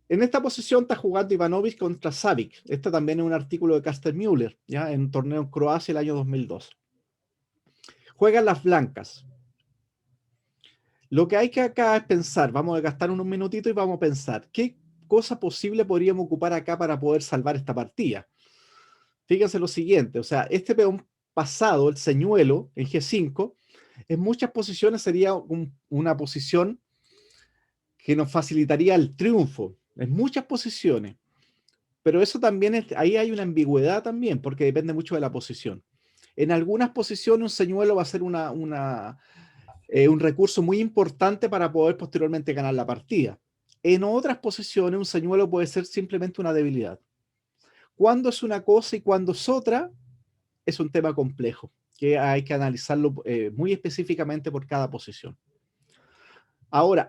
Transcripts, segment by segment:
En esta posición está jugando Ivanovic contra Savic. Este también es un artículo de Carsten Müller, ¿ya? En un torneo en Croacia el año 2002. Juegan las blancas. Lo que hay que acá es pensar, vamos a gastar unos minutitos y vamos a pensar, ¿qué cosa posible podríamos ocupar acá para poder salvar esta partida? Fíjense lo siguiente, o sea, este peón pasado, el señuelo, en G5, en muchas posiciones sería una posición que nos facilitaría el triunfo, en muchas posiciones. Pero eso también, ahí hay una ambigüedad también, porque depende mucho de la posición. En algunas posiciones un señuelo va a ser un recurso muy importante para poder posteriormente ganar la partida. En otras posiciones un señuelo puede ser simplemente una debilidad. Cuándo es una cosa y cuándo es otra, es un tema complejo, que hay que analizarlo muy específicamente por cada posición. Ahora,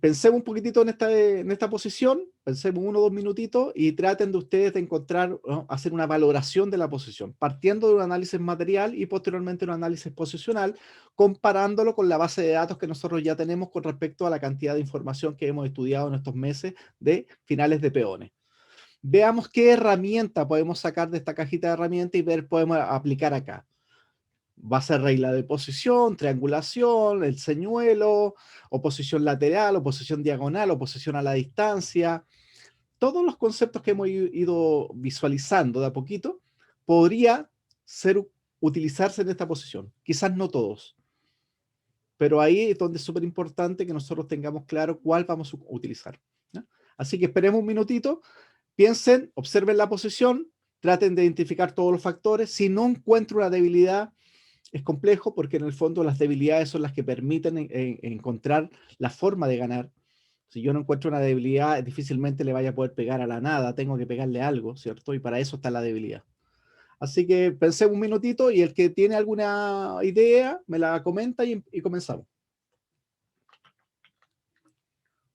pensemos un poquitito en esta posición, pensemos 1 o 2 minutitos y traten de ustedes de encontrar, ¿no? Hacer una valoración de la posición, partiendo de un análisis material y posteriormente un análisis posicional, comparándolo con la base de datos que nosotros ya tenemos con respecto a la cantidad de información que hemos estudiado en estos meses de finales de peones. Veamos qué herramienta podemos sacar de esta cajita de herramientas y ver, podemos aplicar acá. Va a ser regla de posición, triangulación, el señuelo, oposición lateral, oposición diagonal, oposición a la distancia. Todos los conceptos que hemos ido visualizando de a poquito podría utilizarse en esta posición. Quizás no todos, pero ahí es donde es súper importante que nosotros tengamos claro cuál vamos a utilizar, ¿no? Así que esperemos un minutito, piensen, observen la posición, traten de identificar todos los factores. Si no encuentro una debilidad, es complejo porque en el fondo las debilidades son las que permiten encontrar la forma de ganar. Si yo no encuentro una debilidad, difícilmente le vaya a poder pegar a la nada, tengo que pegarle algo, ¿cierto? Y para eso está la debilidad. Así que pensé un minutito y el que tiene alguna idea me la comenta y comenzamos.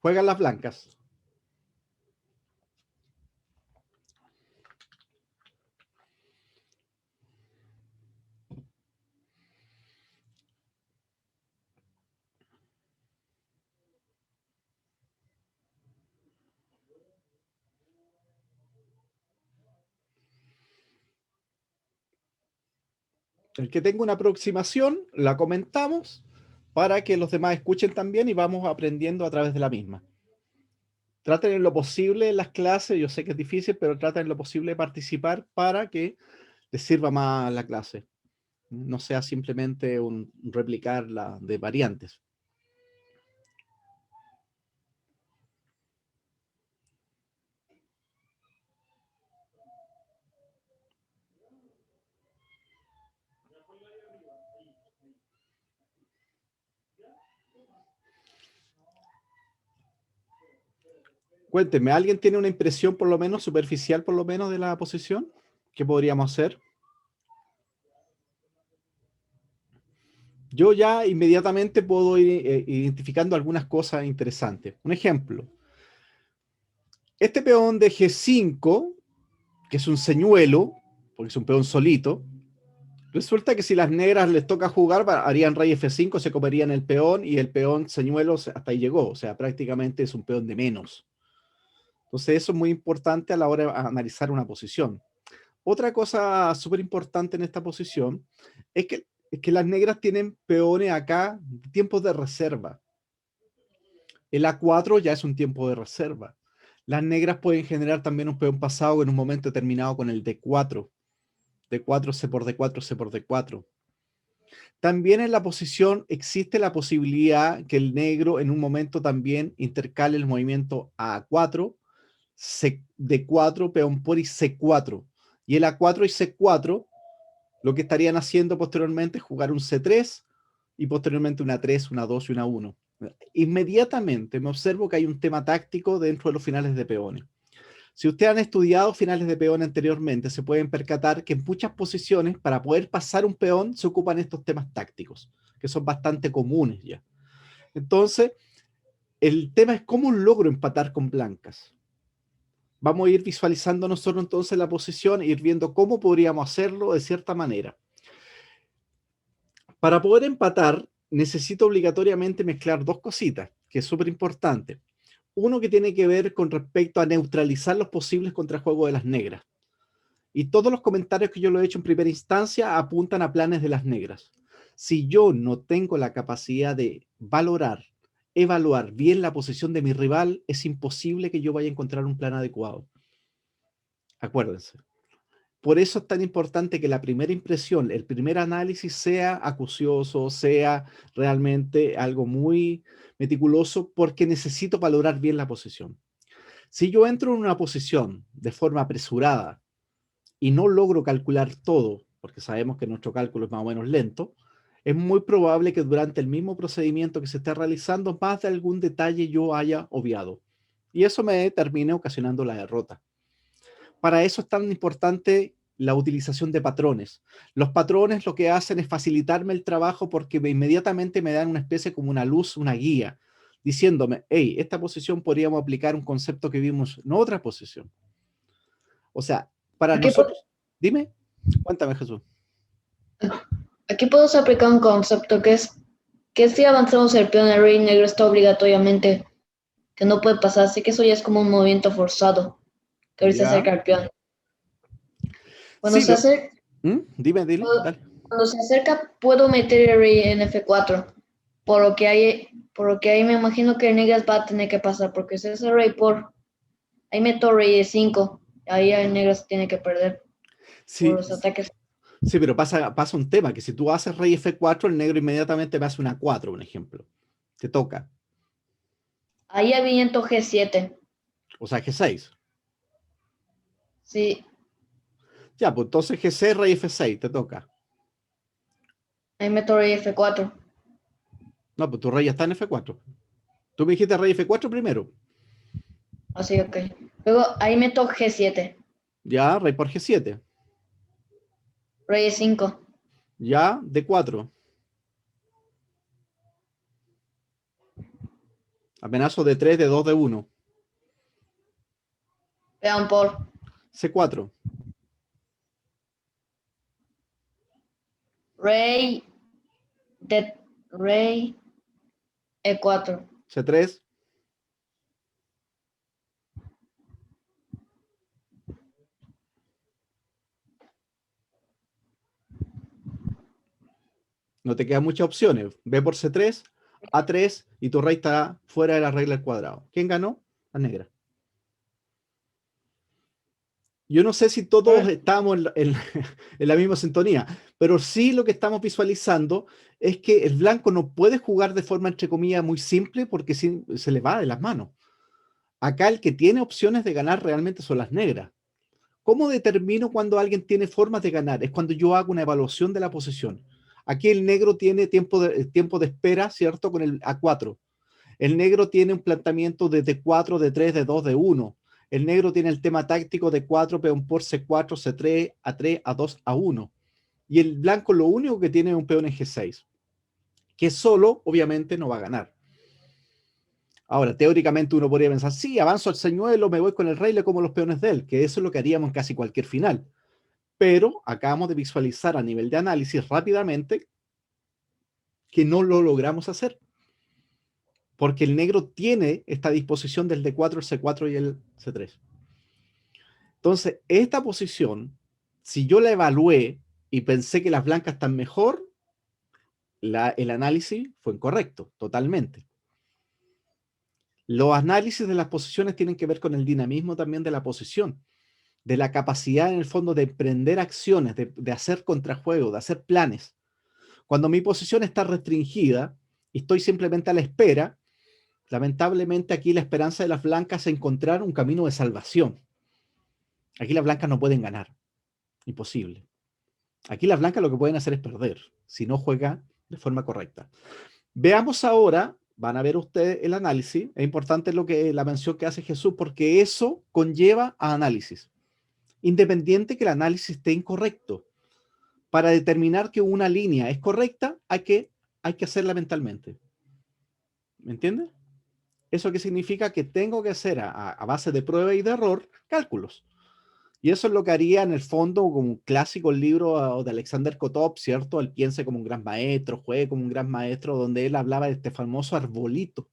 Juegan las blancas. El que tenga una aproximación, la comentamos para que los demás escuchen también y vamos aprendiendo a través de la misma. Traten en lo posible en las clases, yo sé que es difícil, pero traten en lo posible de participar para que les sirva más la clase. No sea simplemente un replicar de variantes. Cuéntenme, ¿alguien tiene una impresión por lo menos, superficial por lo menos, de la posición? ¿Qué podríamos hacer? Yo ya inmediatamente puedo ir identificando algunas cosas interesantes. Un ejemplo, este peón de G5, que es un señuelo, porque es un peón solito, resulta que si las negras les toca jugar, harían rey F5, se comerían el peón y el peón señuelo hasta ahí llegó. O sea, prácticamente es un peón de menos. Entonces eso es muy importante a la hora de analizar una posición. Otra cosa súper importante en esta posición es que las negras tienen peones acá, tiempos de reserva. El A4 ya es un tiempo de reserva. Las negras pueden generar también un peón pasado en un momento determinado con el D4. D4, C por D4, C por D4. También en la posición existe la posibilidad que el negro en un momento también intercale el movimiento A4, D4, peón por y C4. Y el A4 y C4 lo que estarían haciendo posteriormente es jugar un C3 y posteriormente una 3, una 2 y una 1. Inmediatamente me observo que hay un tema táctico dentro de los finales de peones. Si ustedes han estudiado finales de peón anteriormente, se pueden percatar que en muchas posiciones, para poder pasar un peón, se ocupan estos temas tácticos, que son bastante comunes ya. Entonces, el tema es cómo logro empatar con blancas. Vamos a ir visualizando nosotros entonces la posición e ir viendo cómo podríamos hacerlo de cierta manera. Para poder empatar, necesito obligatoriamente mezclar dos cositas, que es súper importante. Uno que tiene que ver con respecto a neutralizar los posibles contrajuegos de las negras. Y todos los comentarios que yo lo he hecho en primera instancia apuntan a planes de las negras. Si yo no tengo la capacidad de valorar, evaluar bien la posición de mi rival, es imposible que yo vaya a encontrar un plan adecuado. Acuérdense. Por eso es tan importante que la primera impresión, el primer análisis sea acucioso, sea realmente algo muy meticuloso, porque necesito valorar bien la posición. Si yo entro en una posición de forma apresurada y no logro calcular todo, porque sabemos que nuestro cálculo es más o menos lento, es muy probable que durante el mismo procedimiento que se esté realizando, más de algún detalle yo haya obviado. Y eso me termine ocasionando la derrota. Para eso es tan importante la utilización de patrones. Los patrones lo que hacen es facilitarme el trabajo porque inmediatamente me dan una especie como una luz, una guía, diciéndome, hey, esta posición podríamos aplicar un concepto que vimos en otra posición. O sea, para Aquí, nosotros, dime, cuéntame Jesús. aquí podemos aplicar un concepto que si avanzamos el peón, el rey negro está obligatoriamente, que no puede pasar, así que eso ya es como un movimiento forzado, que ahorita se Ya. acerca el peón. Cuando Sí, se acerca, dime, dile, puedo, dale. cuando se acerca, puedo meter el rey en F4, por lo que ahí me imagino que el negras va a tener que pasar, porque si es el rey ahí meto rey E5, ahí el negras tiene que perder por Sí, los ataques. sí, pero pasa un tema, que si tú haces rey F4, el negro inmediatamente me hace una 4, un ejemplo. Te toca. Ahí aviento G7, O sea, G6. sí, Ya, pues entonces G6, rey F6, te toca. ahí meto rey F4. No, pues tu rey ya está en F4. Tú me dijiste rey F4 primero. Así, ok. Luego ahí meto G7, Ya, rey por G7. rey E5, Ya, D4. Amenazo D3, D2, D1. peón por C4. rey, de, rey E4. C3. No te quedan muchas opciones. B por C3, A3 y tu rey está fuera de la regla del cuadrado. ¿Quién ganó? La negra. Yo no sé si todos estamos en la misma sintonía, pero sí lo que estamos visualizando es que el blanco no puede jugar de forma, entre comillas, muy simple porque se le va de las manos. Acá el que tiene opciones de ganar realmente son las negras. ¿Cómo determino cuando alguien tiene formas de ganar? Es cuando yo hago una evaluación de la posición. Aquí el negro tiene tiempo de espera, ¿cierto? Con el A4. El negro tiene un planteamiento de D4, D3, D2, D1. El negro tiene el tema táctico de 4, peón por C4, C3, A3, A2, A1. Y el blanco lo único que tiene es un peón en G6, que solo, obviamente, no va a ganar. Ahora, teóricamente uno podría pensar, sí, avanzo al señuelo, me voy con el rey, le como los peones de él, que eso es lo que haríamos en casi cualquier final. Pero acabamos de visualizar a nivel de análisis rápidamente que no lo logramos hacer, porque el negro tiene esta disposición del D4, el C4 y el C3. Entonces, esta posición, si yo la evalué y pensé que las blancas están mejor, el análisis fue incorrecto, totalmente. Los análisis de las posiciones tienen que ver con el dinamismo también de la posición, de la capacidad en el fondo de emprender acciones, de hacer contrajuego, de hacer planes. Cuando mi posición está restringida y estoy simplemente a la espera, lamentablemente aquí la esperanza de las blancas es encontrar un camino de salvación. Aquí las blancas no pueden ganar, imposible. Aquí las blancas lo que pueden hacer es perder, si no juega de forma correcta. Veamos ahora, van a ver ustedes el análisis, es importante la mención que hace Jesús, porque eso conlleva a análisis, independiente que el análisis esté incorrecto. Para determinar que una línea es correcta, hay que hacerla mentalmente. ¿Me entiendes? ¿Eso qué significa? Que tengo que hacer a base de prueba y de error cálculos. Y eso es lo que haría en el fondo como un clásico libro de Alexander Kotov, ¿cierto? Él piensa como un gran maestro, juegue como un gran maestro, donde él hablaba de este famoso arbolito,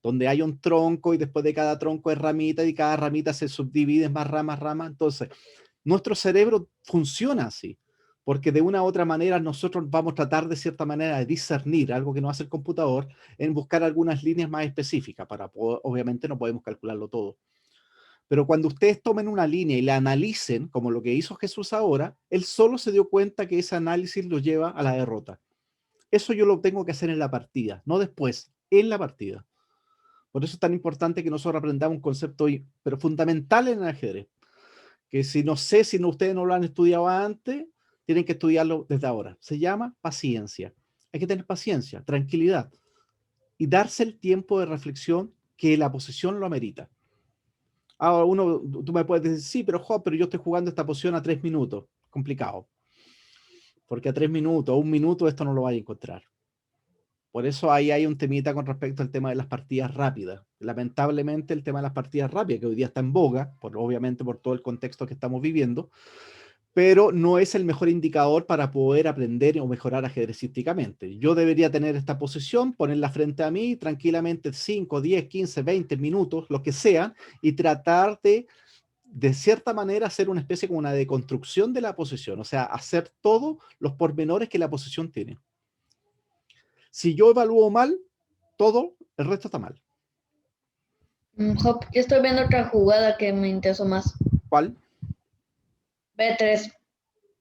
donde hay un tronco y después de cada tronco es ramita y cada ramita se subdivide en más ramas. Entonces, nuestro cerebro funciona así, porque de una u otra manera nosotros vamos a tratar de cierta manera de discernir algo que no hace el computador en buscar algunas líneas más específicas para poder, obviamente no podemos calcularlo todo. Pero cuando ustedes tomen una línea y la analicen, como lo que hizo Jesús ahora, él solo se dio cuenta que ese análisis lo lleva a la derrota. Eso yo lo tengo que hacer en la partida, no después, en la partida. Por eso es tan importante que nosotros aprendamos un concepto, pero fundamental en el ajedrez, que si no sé, si no, ustedes no lo han estudiado antes, tienen que estudiarlo desde ahora. Se llama paciencia. Hay que tener paciencia, tranquilidad y darse el tiempo de reflexión que la posición lo amerita. Ahora tú me puedes decir, sí, pero yo estoy jugando esta posición a 3 minutos. Complicado. Porque a 3 minutos o 1 minuto esto no lo vais a encontrar. Por eso ahí hay un temita con respecto al tema de las partidas rápidas. Lamentablemente el tema de las partidas rápidas, que hoy día está en boga, obviamente por todo el contexto que estamos viviendo, pero no es el mejor indicador para poder aprender o mejorar ajedrecísticamente. Yo debería tener esta posición, ponerla frente a mí tranquilamente 5, 10, 15, 20 minutos, lo que sea, y tratar de cierta manera hacer una especie como una deconstrucción de la posición, o sea, hacer todos los pormenores que la posición tiene. Si yo evalúo mal, todo el resto está mal. Hop, yo estoy viendo otra jugada que me interesó más. ¿Cuál? B3,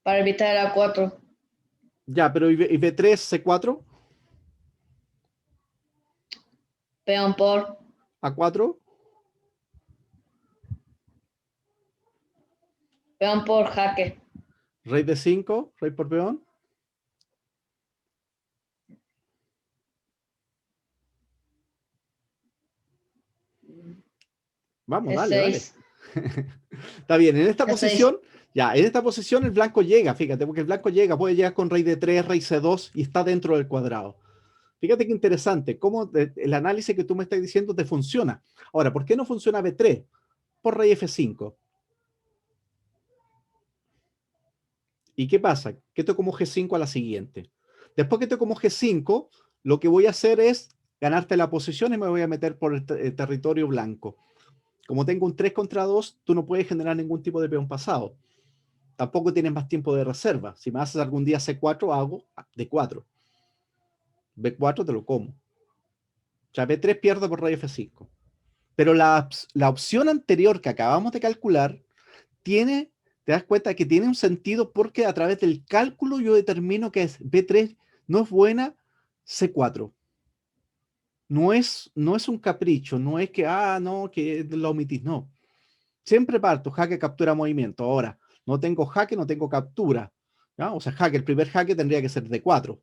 para evitar el A4. Ya, pero ¿y B3, C4? Peón por ¿A4? Peón por jaque. ¿Rey D5? ¿Rey por peón? Vamos, dale, dale. Está bien, en esta posición, ya, en esta posición el blanco llega, fíjate, porque el blanco llega, puede llegar con rey D3, rey C2 y está dentro del cuadrado. Fíjate qué interesante, cómo el análisis que tú me estás diciendo te funciona. Ahora, ¿por qué no funciona B3? Por rey F5. ¿Y qué pasa? Que toco G5 a la siguiente. Después que toco G5, lo que voy a hacer es ganarte la posición y me voy a meter por el territorio blanco. Como tengo un 3 contra 2, tú no puedes generar ningún tipo de peón pasado. Tampoco tienes más tiempo de reserva. Si me haces algún día C4, hago D4. B4 te lo como. O sea, B3 pierdo por rey F5. Pero la opción anterior que acabamos de calcular te das cuenta que tiene un sentido porque a través del cálculo yo determino que B3 no es buena, C4. No es un capricho, no es que, no, que lo omitís, no. Siempre parto, jaque, captura, movimiento. Ahora, no tengo jaque, no tengo captura. ¿Ya? O sea, jaque, el primer jaque tendría que ser D4. O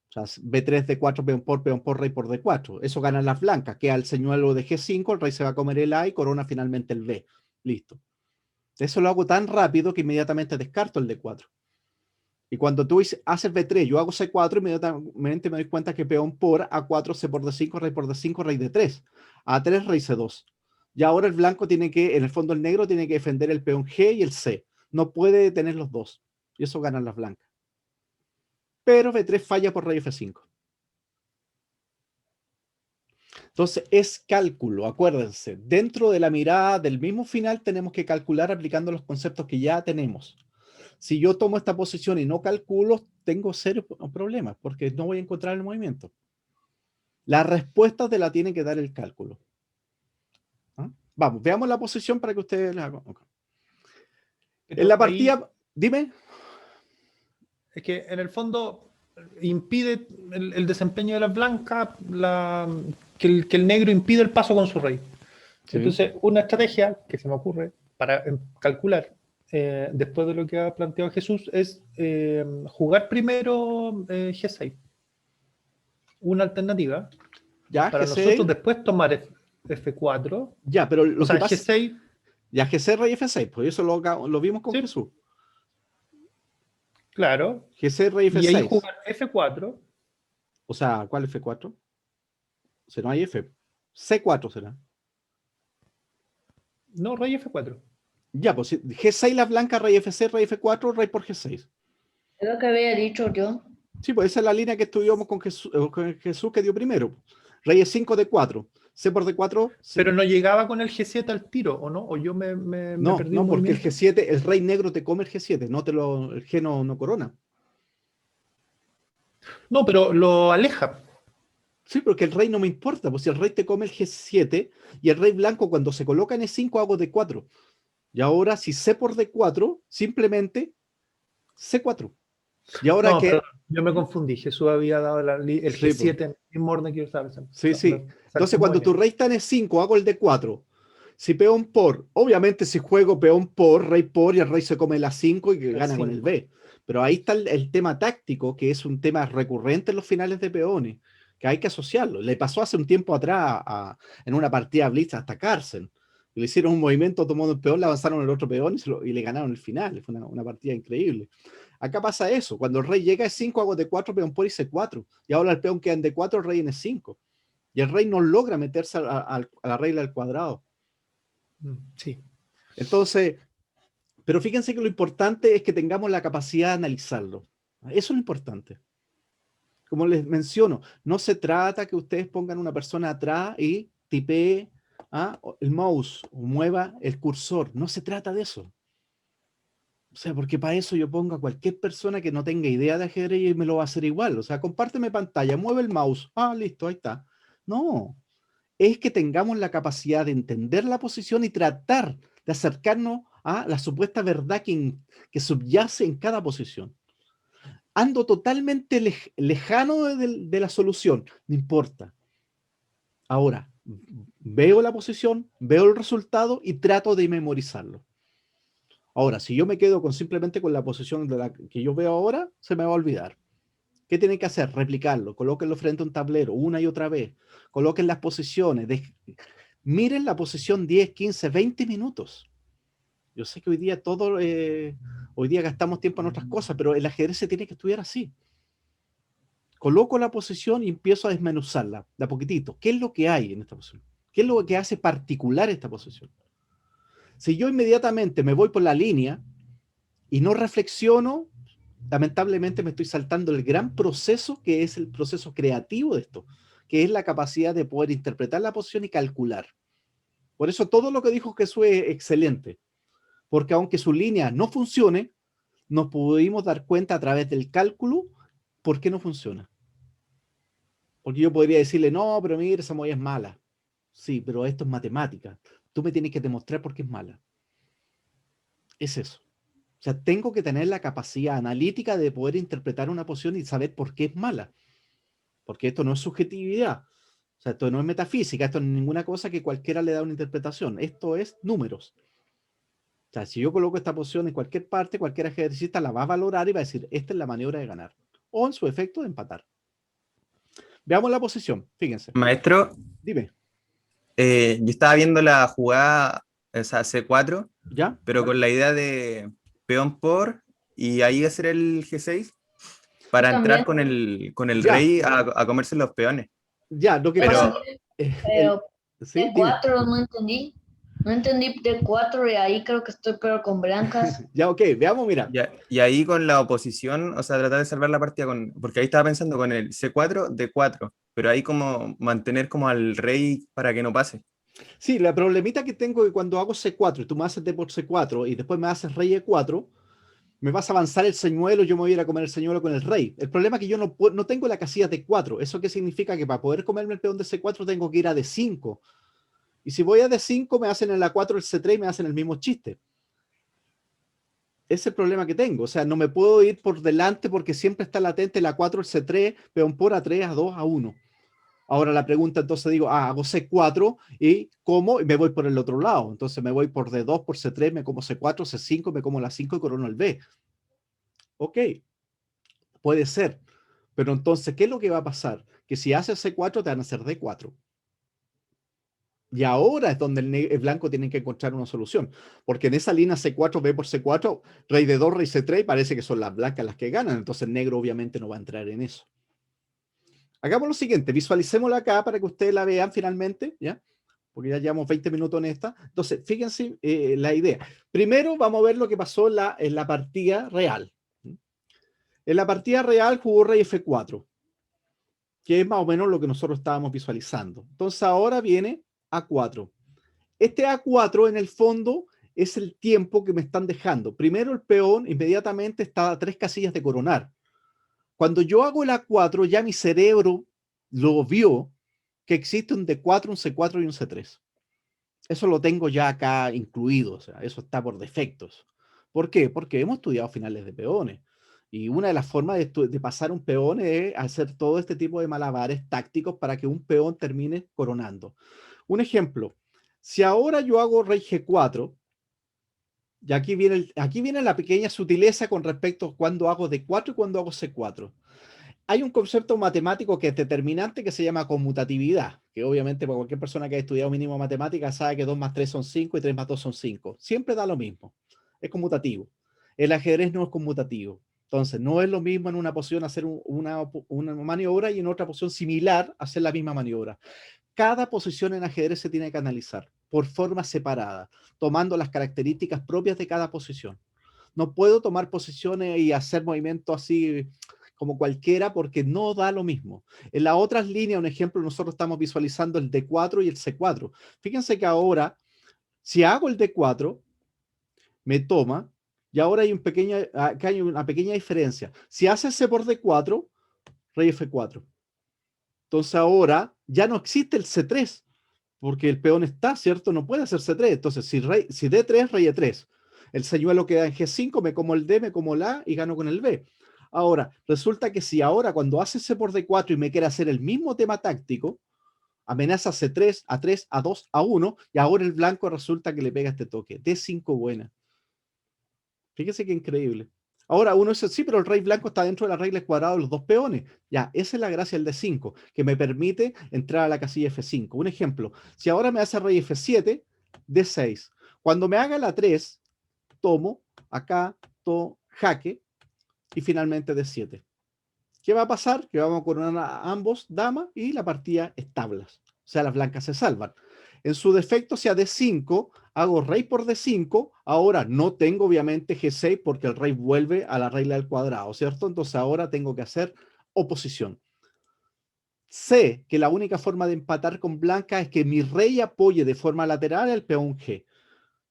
sea, B3, D4, peón por, rey por D4. Eso ganan las blancas. Queda el señuelo de G5, el rey se va a comer el A y corona finalmente el B. Listo. Eso lo hago tan rápido que inmediatamente descarto el D4. Y cuando tú haces B3, yo hago C4, inmediatamente me doy cuenta que peón por A4, C por D5, rey por D5, rey D3. A3, rey C2. Y ahora el blanco tiene que, en el fondo el negro tiene que defender el peón G y el C. No puede tener los dos. Y eso ganan las blancas. Pero B3 falla por rey F5. Entonces es cálculo, acuérdense. Dentro de la mirada del mismo final tenemos que calcular aplicando los conceptos que ya tenemos. Si yo tomo esta posición y no calculo, tengo serios problemas porque no voy a encontrar el movimiento. La respuesta te la tiene que dar el cálculo. ¿Ah? Vamos, veamos la posición para que ustedes la hagan. Okay. En la partida, ahí, dime. Es que en el fondo impide el desempeño de las blancas, que el negro impide el paso con su rey. Sí. Entonces, una estrategia que se me ocurre para calcular, después de lo que ha planteado Jesús, es jugar primero G6. Una alternativa. Ya, para G6. Nosotros después tomar F4. Ya, pero lo que pasa, G6. Ya, G6, rey F6, pues eso lo vimos con Jesús. Claro. G6, rey F6. Y ahí jugar F4. O sea, ¿cuál F4? O sea, no hay F. C4 será. No, rey F4. Ya, pues G6 la blanca, rey F6, rey F4, rey por G6. Es lo que había dicho yo. Sí, pues esa es la línea que estudiamos con Jesús que dio primero. Rey E5, D4. C por D4, sí. Pero no llegaba con el G7 al tiro, ¿o no? O yo me No, perdí no, un porque el movimiento. G7, el rey negro te come el G7, el G no corona. No, pero lo aleja. Sí, porque el rey no me importa, pues si el rey te come el G7 y el rey blanco cuando se coloca en E5 hago D4. Y ahora si C por D4, simplemente C4. Y ahora No, que... perdón, yo me confundí. Jesús había dado el Sí, pues, G7 en el mismo orden que yo estaba pensando. sí, No, sí. me salté Entonces un cuando tu movimiento. rey está en E5, hago el D4. Si peón por, obviamente si juego peón por, rey por y el rey se come el A5 y que El gana con el 5. B. Pero ahí está el tema táctico, que es un tema recurrente en los finales de peones, que hay que asociarlo. Le pasó hace un tiempo atrás en una partida Blitz hasta Carlsen. Le hicieron un movimiento tomando el peón, le avanzaron el otro peón y le ganaron el final. Fue una partida increíble. Acá pasa eso. Cuando el rey llega a E5, hago D4, peón por y C4. Y ahora el peón queda en D4, el rey en E5. Y el rey no logra meterse a la regla del cuadrado. Sí. Entonces, pero fíjense que lo importante es que tengamos la capacidad de analizarlo. Eso es lo importante. Como les menciono, no se trata que ustedes pongan una persona atrás y tipee el mouse o mueva el cursor. No se trata de eso. O sea, porque para eso yo pongo a cualquier persona que no tenga idea de ajedrez y me lo va a hacer igual. O sea, compárteme pantalla, mueve el mouse. Ah, listo, ahí está. No, es que tengamos la capacidad de entender la posición y tratar de acercarnos a la supuesta verdad que subyace en cada posición. Ando totalmente lejano de la solución, no importa. Ahora, veo la posición, veo el resultado y trato de memorizarlo. Ahora, si yo me quedo simplemente con la posición que yo veo ahora, se me va a olvidar. ¿Qué tienen que hacer? Replicarlo, colóquenlo frente a un tablero una y otra vez, coloquen las posiciones, miren la posición 10, 15, 20 minutos. Yo sé que hoy día gastamos tiempo en otras cosas, pero el ajedrez se tiene que estudiar así. Coloco la posición y empiezo a desmenuzarla de a poquitito. ¿Qué es lo que hay en esta posición? ¿Qué es lo que hace particular esta posición? Si yo inmediatamente me voy por la línea y no reflexiono, lamentablemente me estoy saltando el gran proceso que es el proceso creativo de esto, que es la capacidad de poder interpretar la posición y calcular. Por eso todo lo que dijo Jesús es excelente, porque aunque su línea no funcione, nos pudimos dar cuenta a través del cálculo por qué no funciona. Porque yo podría decirle, no, pero mira, esa movida es mala. Sí, pero esto es matemática. Tú me tienes que demostrar por qué es mala. Es eso. O sea, tengo que tener la capacidad analítica de poder interpretar una posición y saber por qué es mala. Porque esto no es subjetividad. O sea, esto no es metafísica, esto no es ninguna cosa que cualquiera le da una interpretación. Esto es números. O sea, si yo coloco esta posición en cualquier parte, cualquier ajedrecista la va a valorar y va a decir, esta es la maniobra de ganar. O en su efecto de empatar. Veamos la posición, fíjense. Maestro, Dime, yo estaba viendo la jugada, esa C4, ¿ya? pero con la idea de peón por y ahí hacer el G6 para también. entrar con el Ya, rey a comerse los peones. ya, lo que Pero, pasa... Pero sí, dime. D4 no entendí. No entendí D4 y ahí creo que estoy pero con blancas. Ya, ok, veamos, mira. y ahí con la oposición, o sea, tratar de salvar la partida porque ahí estaba pensando con el C4, D4, pero ahí como mantener como al rey para que no pase. Sí, la problemita que tengo es que cuando hago C4 y tú me haces D por C4 y después me haces rey E4, me vas a avanzar el señuelo, yo me voy a ir a comer el señuelo con el rey. El problema es que yo no tengo la casilla D4. ¿Eso qué significa? Que para poder comerme el peón de C4 tengo que ir a D5. Y si voy a D5, me hacen en la 4 el C3 y me hacen el mismo chiste. Ese es el problema que tengo. O sea, no me puedo ir por delante porque siempre está latente la 4, el C3, peón por A3, A2, A1. Ahora la pregunta, entonces digo, hago C4 y como y me voy por el otro lado. Entonces me voy por D2, por C3, me como C4, C5, me como la 5 y corono el B. Ok, puede ser. Pero entonces, ¿qué es lo que va a pasar? Que si haces C4 te van a hacer D4. Y ahora es donde el blanco tiene que encontrar una solución. Porque en esa línea C4, B por C4, rey D2, rey C3, parece que son las blancas las que ganan. Entonces el negro obviamente no va a entrar en eso. Hagamos lo siguiente, visualicémosla acá para que ustedes la vean finalmente, ¿ya? Porque ya llevamos 20 minutos en esta. Entonces, fíjense la idea. Primero vamos a ver lo que pasó en la partida real. En la partida real jugó rey F4. que es más o menos lo que nosotros estábamos visualizando. Entonces ahora viene A4. Este A4 en el fondo es el tiempo que me están dejando. Primero el peón inmediatamente está a 3 casillas de coronar. Cuando yo hago el A4, ya mi cerebro lo vio que existe un D4, un C4 y un C3. Eso lo tengo ya acá incluido, o sea, eso está por defectos. ¿Por qué? Porque hemos estudiado finales de peones. Y una de las formas de pasar un peón es hacer todo este tipo de malabares tácticos para que un peón termine coronando. Un ejemplo, si ahora yo hago rey G4, y aquí viene la pequeña sutileza con respecto a cuando hago D4 y cuando hago C4. Hay un concepto matemático que es determinante que se llama conmutatividad, que obviamente para cualquier persona que haya estudiado mínimo matemáticas sabe que 2 más 3 son 5 y 3 más 2 son 5. Siempre da lo mismo. Es conmutativo. El ajedrez no es conmutativo. Entonces, no es lo mismo en una posición hacer una maniobra y en otra posición similar hacer la misma maniobra. Cada posición en ajedrez se tiene que analizar por forma separada, tomando las características propias de cada posición. No puedo tomar posiciones y hacer movimientos así como cualquiera porque no da lo mismo. En las otras líneas, un ejemplo, nosotros estamos visualizando el D4 y el C4. Fíjense que ahora, si hago el D4, me toma, y ahora acá hay una pequeña diferencia. Si hace C por D4, rey F4. Entonces ahora ya no existe el C3, porque el peón está, ¿cierto? No puede hacer C3. Entonces, si D3, rey E3. El señuelo queda en G5, me como el D, me como el A y gano con el B. Ahora, resulta que si ahora cuando hace C por D4 y me quiere hacer el mismo tema táctico, amenaza C3, A3, A2, A1, y ahora el blanco resulta que le pega este toque. D5 buena. Fíjese qué increíble. Ahora uno dice, sí, pero el rey blanco está dentro de la regla cuadrada de los dos peones. Ya, esa es la gracia del D5, que me permite entrar a la casilla F5. Un ejemplo, si ahora me hace rey F7, D6. Cuando me haga la 3, tomo, acá, jaque, y finalmente D7. ¿Qué va a pasar? Que vamos a coronar a ambos damas y la partida es tablas. O sea, las blancas se salvan. En su defecto, si a D5 hago rey por D5, ahora no tengo obviamente G6 porque el rey vuelve a la regla del cuadrado, ¿cierto? Entonces ahora tengo que hacer oposición. Sé que la única forma de empatar con blanca es que mi rey apoye de forma lateral al peón G.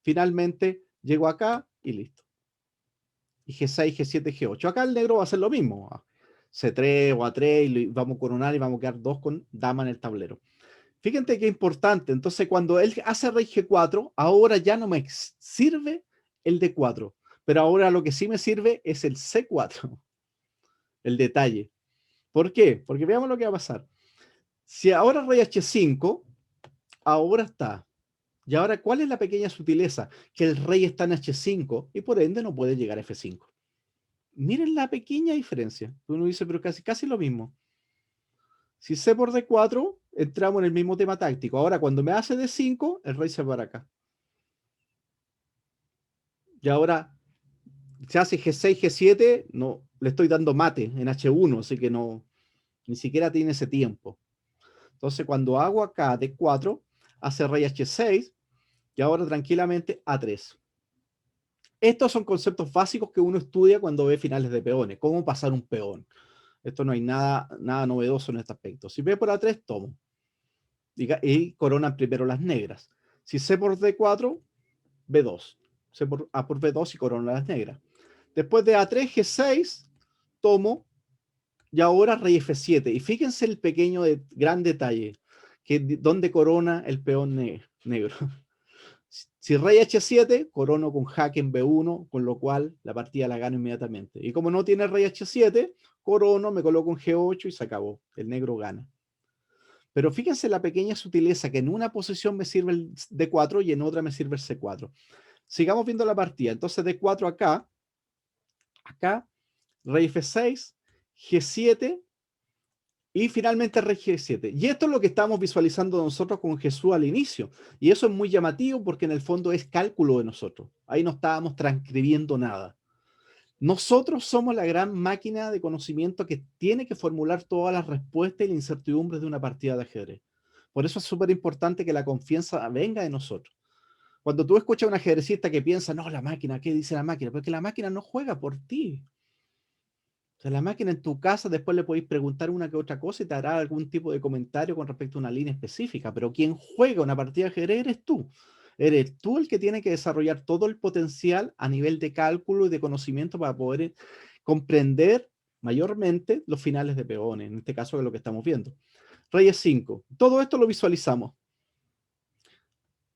Finalmente llego acá y listo. Y G6, G7, G8. Acá el negro va a hacer lo mismo. C3 o A3 y vamos a coronar y vamos a quedar 2 con dama en el tablero. Fíjense qué importante. Entonces, cuando él hace rey G4, ahora ya no me sirve el D4. Pero ahora lo que sí me sirve es el C4. El detalle. ¿Por qué? Porque veamos lo que va a pasar. Si ahora rey H5, ahora está. Y ahora, ¿cuál es la pequeña sutileza? Que el rey está en H5 y por ende no puede llegar a F5. Miren la pequeña diferencia. Uno dice, pero casi lo mismo. Si C por D4, entramos en el mismo tema táctico. Ahora, cuando me hace D5, el rey se va para acá. Y ahora, se hace G6, G7, no, le estoy dando mate en H1, así que no, ni siquiera tiene ese tiempo. Entonces, cuando hago acá D4, hace rey H6, y ahora tranquilamente A3. Estos son conceptos básicos que uno estudia cuando ve finales de peones. Cómo pasar un peón. Esto no hay nada novedoso en este aspecto. Si ve por A3, tomo. Y coronan primero las negras. Si C por D4, B2. C por A por B2 y corona las negras. Después de A3, G6, tomo. Y ahora rey F7. Y fíjense el pequeño gran detalle. Donde corona el peón negro. Si rey H7, corono con jaque en B1, con lo cual la partida la gano inmediatamente. Y como no tiene rey H7, corono, me coloco en G8 y se acabó. El negro gana. Pero fíjense la pequeña sutileza que en una posición me sirve el D4 y en otra me sirve el C4. Sigamos viendo la partida. Entonces D4 acá, rey F6, G7 y finalmente rey G7. Y esto es lo que estamos visualizando nosotros con Jesús al inicio. Y eso es muy llamativo porque en el fondo es cálculo de nosotros. Ahí no estábamos transcribiendo nada. Nosotros somos la gran máquina de conocimiento que tiene que formular todas las respuestas y las incertidumbres de una partida de ajedrez. Por eso es súper importante que la confianza venga de nosotros. Cuando tú escuchas a un ajedrecista que piensa, no, la máquina, ¿qué dice la máquina? Porque la máquina no juega por ti. sea, la máquina en tu casa después le podéis preguntar una que otra cosa y te hará algún tipo de comentario con respecto a una línea específica, pero quien juega una partida de ajedrez eres tú. Eres tú el que tiene que desarrollar todo el potencial a nivel de cálculo y de conocimiento para poder comprender mayormente los finales de peones, en este caso es lo que estamos viendo. Rey E5. Todo esto lo visualizamos.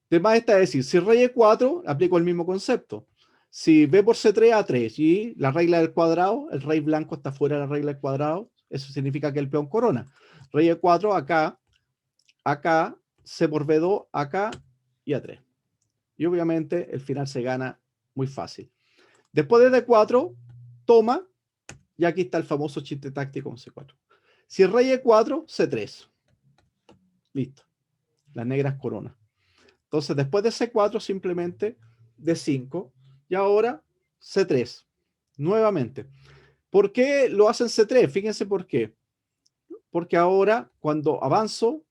De más está decir, si rey E4, aplico el mismo concepto. Si B por C3, A3 y la regla del cuadrado, el rey blanco está fuera de la regla del cuadrado, eso significa que el peón corona. Rey E4, acá, acá, C por B2, acá y A3. Y obviamente el final se gana muy fácil. Después de D4, toma, y aquí está el famoso chiste táctico con C4. Si el rey E4, C3. Listo. Las negras corona. Entonces, después de C4, simplemente D5. Y ahora C3. Nuevamente. ¿Por qué lo hacen C3? Fíjense por qué. Porque ahora, cuando avanzo,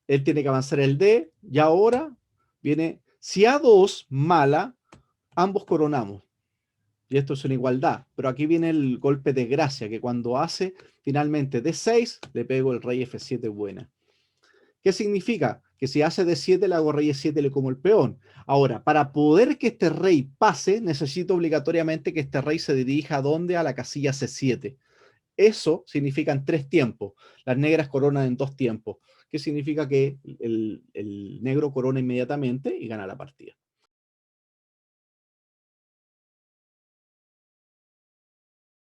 él tiene que avanzar el D. Y ahora viene, si A2 mala, ambos coronamos. Y esto es una igualdad. Pero aquí viene el golpe de gracia, que cuando hace finalmente D6, le pego el rey F7 buena. ¿Qué significa? Que si hace D7, le hago rey E7, le como el peón. Ahora, para poder que este rey pase, necesito obligatoriamente que este rey se dirija ¿a dónde? A la casilla C7. Eso significa en 3 tiempos. Las negras coronan en 2 tiempos. ¿Qué significa? Que el negro corona inmediatamente y gana la partida.